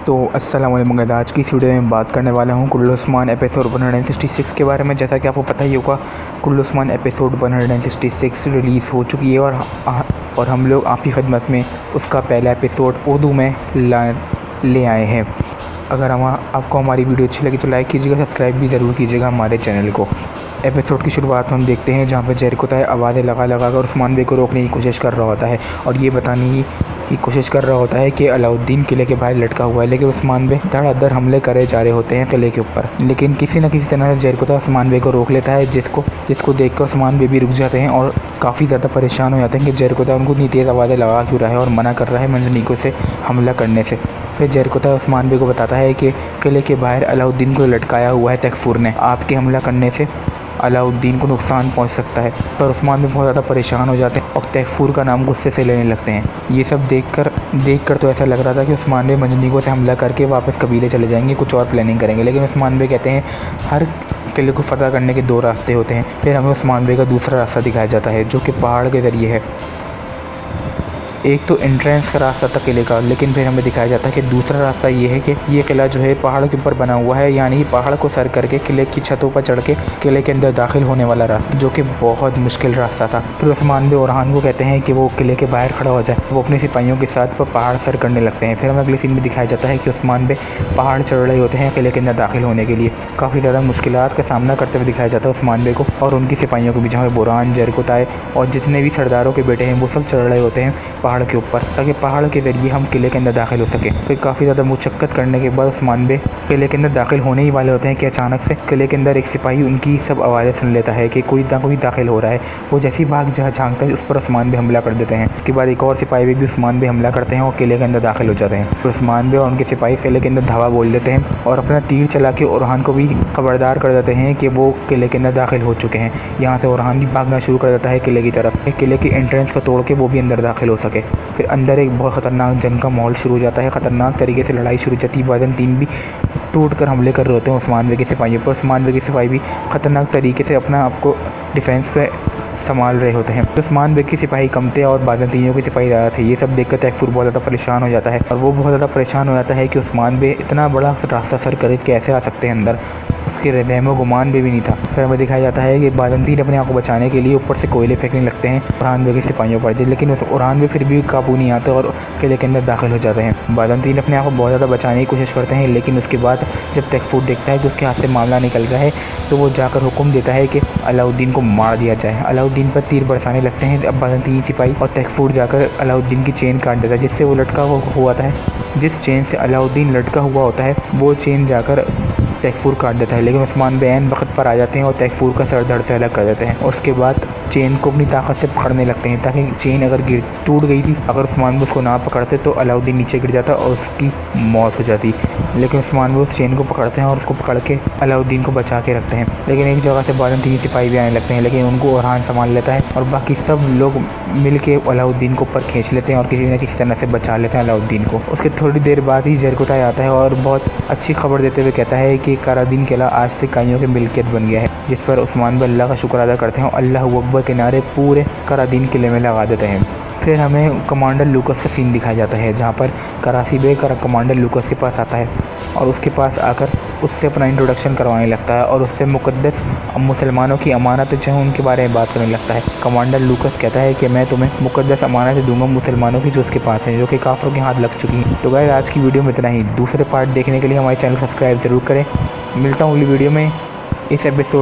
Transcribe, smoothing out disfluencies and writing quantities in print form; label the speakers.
Speaker 1: तो अस्सलाम वालेकुम गाइस, आज की इस वीडियो में बात करने वाला हूँ कुल्लू उस्मान एपिसोड 166 के बारे में। जैसा कि आपको पता ही होगा, कुल्लू उस्मान एपिसोड 166 रिलीज़ हो चुकी है और हम लोग आपकी खिदमत में उसका पहला एपिसोड उर्दू में ले आए हैं। अगर आपको हमारी वीडियो अच्छी लगी तो लाइक कीजिएगा, सब्सक्राइब भी ज़रूर कीजिएगा हमारे चैनल को। एपिसोड की शुरुआत हम देखते हैं जहाँ पर जहर तय आवाज़ें लगा कर उस्मान बे को रोकने की कोशिश कर रहा होता है और ये बताने की कोशिश कर रहा होता है कि अलाउद्दीन किले के बाहर लटका हुआ है। लेकिन उस्मान बे धड़ाधड़ हमले करे जा रहे होते हैं किले के ऊपर, लेकिन किसी न किसी तरह से जहर तय उस्मान बे को रोक लेता है, जिसको देखकर उस्मान बे भी रुक जाते हैं और काफ़ी ज़्यादा परेशान हो जाते हैं कि जहर तय उनको इतनी तेज़ आवाज़ें लगा क्यों रहा है और मना कर रहा है मंजनीकों से हमला करने से। फिर जहर तय उस्मान बे को बताता है कि किले के बाहर अलाउद्दीन को लटकाया हुआ है तैफूर ने, आपके हमला करने से अलाउद्दीन को नुकसान पहुंच सकता है। पर उस्मान भी बहुत ज़्यादा परेशान हो जाते हैं और तैफूर का नाम गुस्से से लेने लगते हैं। ये सब देखकर तो ऐसा लग रहा था कि उस्मान बे मंजनीकों से हमला करके वापस कबीले चले जाएंगे, कुछ और प्लानिंग करेंगे। लेकिन उस्मान बे कहते हैं हर किले को फ़तह करने के 2 रास्ते होते हैं। फिर हमें उस्मान बे का दूसरा रास्ता दिखाया जाता है जो कि पहाड़ के ज़रिए है। एक तो एंट्रेंस का रास्ता था किले का, लेकिन फिर हमें दिखाया जाता है कि दूसरा रास्ता ये है कि ये किला जो है पहाड़ के ऊपर बना हुआ है, यानी पहाड़ को सर करके किले की छतों पर चढ़ के किले के अंदर दाखिल होने वाला रास्ता, जो कि बहुत मुश्किल रास्ता था। फिर उस्मान बे ओरहान को कहते हैं कि वो किले के बाहर खड़ा हो जाए। वो अपने सिपाहियों के साथ पहाड़ सर करने लगते हैं। फिर हमें अगले सीन में दिखाया जाता है कि उस्मान बे पहाड़ चढ़ रहे होते हैं किले के अंदर दाखिल होने के लिए। काफ़ी ज़्यादा मुश्किलात का सामना करते हुए दिखाया जाता है उस्मान बे को और उनकी सिपाहियों को भी, जहाँ बोरान, जहर तय और जितने भी सरदारों के बेटे हैं वो सब चढ़ रहे होते हैं पहाड़ के ऊपर, ताकि पहाड़ के ज़रिए हम किले के अंदर दाखिल हो सके। फिर काफ़ी ज़्यादा मुशक्क़त करने के बाद उस्मान बे किले के अंदर दाखिल होने ही वाले होते हैं कि अचानक से किले के अंदर एक सिपाही उनकी सब आवाज़ें सुन लेता है कि कोई ना कोई दाखिल हो रहा है। वो जैसे ही भाग जहाँ झांकता है उस पर उस्मान बे हमला कर देते हैं। उसके बाद एक और सिपाही भी उस्मान बे हमला करते हैं और किले के अंदर दाखिल हो जाते हैं। फिर उस्मान बे और उनके सिपाही किले के अंदर धावा बोल देते हैं और अपना तीर चला के ओरहान को भी खबरदार कर देते हैं कि वो किले के अंदर दाखिल हो चुके हैं। यहाँ से ओरहान भी भागना शुरू कर देता है किले की तरफ, किले की एंट्रेंस को तोड़ के वो भी अंदर दाखिल हो सके। फिर अंदर एक बहुत ख़तरनाक जंग का माहौल शुरू हो जाता है, ख़तरनाक तरीके से लड़ाई शुरू हो जाती है। बादन 3 भी टूट कर हमले कर रहे होते हैं उस्मान बे के सिपाहियों पर। उस्मान बे के सिपाही भी ख़तरनाक तरीके से अपना आपको डिफेंस पे संभाल रहे होते हैं। उस्मान बे के सिपाही कम थे और बादन तीनों के सिपाही ज़्यादा थे। ये सब देखकर तैफूर बहुत ज़्यादा परेशान हो जाता है और वो बहुत ज़्यादा परेशान हो जाता है कि उस्मान बे इतना बड़ा रास्ता सर कर कैसे आ सकते हैं अंदर, उसके रहमो गुमान भी नहीं था। फिर हमें दिखाया जाता है कि बादन तीन अपने आप को बचाने के लिए ऊपर से कोयले फेंकने लगते हैं ओरहान बे के सिपाहियों पर, लेकिन उस ओरहान बे फिर भी काबू नहीं आते और किले के अंदर दाखिल हो जाते हैं। बादन तीन अपने आप को बहुत ज़्यादा बचाने की कोशिश करते हैं, लेकिन उसके बाद जब तैफूर देखता है कि उसके हाथ से मामला निकल गया है तो वो जाकर हुक्म देता है कि अलाउद्दीन को मार दिया जाए। अलाउद्दीन पर तीर बरसाने लगते हैं अब बादन तीन सिपाही और तैफूर जाकर अलाउद्दीन की चेन काट देता है, जिससे वो लटका हुआ था। जिस चेन से अलाउद्दीन लटका हुआ होता है वो चेन जाकर तैफूर काट देता है, लेकिन उस्मान बे ऐन वक्त पर आ जाते हैं और तैफूर का सर धड़ से अलग कर देते हैं और उसके बाद चेन को अपनी ताकत से पकड़ने लगते हैं, ताकि चेन अगर टूट गई थी, अगर उस्मान बे उसको ना पकड़ते तो अलाउद्दीन नीचे गिर जाता और उसकी मौत हो जाती। लेकिन उस्मान बे उस चेन को पकड़ते हैं और उसको पकड़ के अलाउद्दीन को बचा के रखते हैं। लेकिन एक जगह से बादन तीन सिपाही भी आने लगते हैं, लेकिन उनको ओरहान संभाल लेता है और बाकी सब लोग मिल के अलाउद्दीन को ऊपर खींच लेते हैं और किसी न किसी तरह से बचा लेते हैं अलाउद्दीन को। उसके थोड़ी देर बाद ही जहर तय आता है और बहुत अच्छी खबर देते हुए कहता है कि करादीन किला आज से काइयों की मिल्कियत बन गया है, जिस पर उस्मान बे अल्लाह का शुक्र अदा करते हैं और अल्लाह अकबर के नारे पूरे करादीन किले में लगा देते हैं। फिर हमें कमांडर लूकस का सीन दिखाया जाता है जहाँ पर करासी बे कमांडर लूकस के पास आता है और उसके पास आकर उससे अपना इंट्रोडक्शन करवाने लगता है और उससे मुक़द्दस मुसलमानों की अमानत जो है उनके बारे में बात करने लगता है। कमांडर लूकस कहता है कि मैं तुम्हें मुक़द्दस अमानत दूंगा मुसलमानों की जो उसके पास हैं, जो कि काफ़रों के हाथ लग चुकी हैं। तो गाइस, आज की वीडियो में इतना ही। दूसरे पार्ट देखने के लिए हमारे चैनल को सब्सक्राइब ज़रूर करें। मिलता हूँ अगली वीडियो में। इस एपिसोड